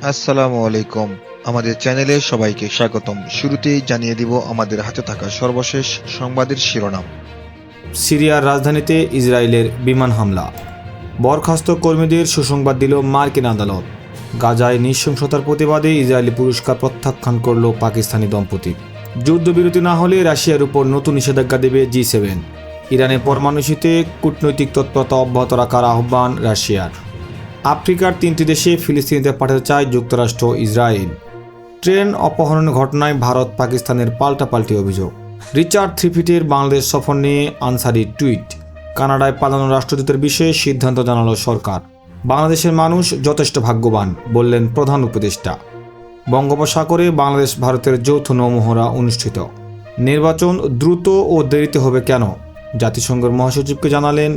আসসালামু আলাইকুম। আমাদের চ্যানেলে সবাইকে স্বাগতম। শুরুতেই জানিয়ে দিব আমাদের হাতে থাকা সর্বশেষ সংবাদের শিরোনাম। সিরিয়ার রাজধানীতে ইসরায়েলের বিমান হামলা। বরখাস্ত কর্মীদের সুসংবাদ দিল মার্কিন আদালত। গাজায় নৃশংসতার প্রতিবাদে ইসরায়েলি পুরস্কার প্রত্যাখ্যান করল পাকিস্তানি দম্পতি। যুদ্ধবিরতি না হলে রাশিয়ার উপর নতুন নিষেধাজ্ঞা দেবে G7। ইরানে পরমাণু ইস্যুতে কূটনৈতিক তৎপরতা অব্যাহত রাখার আহ্বান রাশিয়ার। আফ্রিকার 3টি দেশে ফিলিস্তিনিদের পাঠাতে চায় যুক্তরাষ্ট্র ইসরায়েল। ট্রেন অপহরণের ঘটনায় ভারত পাকিস্তানের পাল্টাপাল্টি অভিযোগ। রিচার্ড থ্রিপিটের বাংলাদেশ সফর নিয়ে আনসারির টুইট। কানাডায় পালানো রাষ্ট্রদূতের বিষয়ে সিদ্ধান্ত জানালো সরকার। বাংলাদেশের মানুষ যথেষ্ট ভাগ্যবান, বললেন প্রধান উপদেষ্টা। বঙ্গোপসাগরে বাংলাদেশ ভারতের যৌথ নৌমহড়া অনুষ্ঠিত। নির্বাচন দ্রুত ও দেরিতে হবে কেন? জাতিসংঘের মহাসচিবকে জানালেন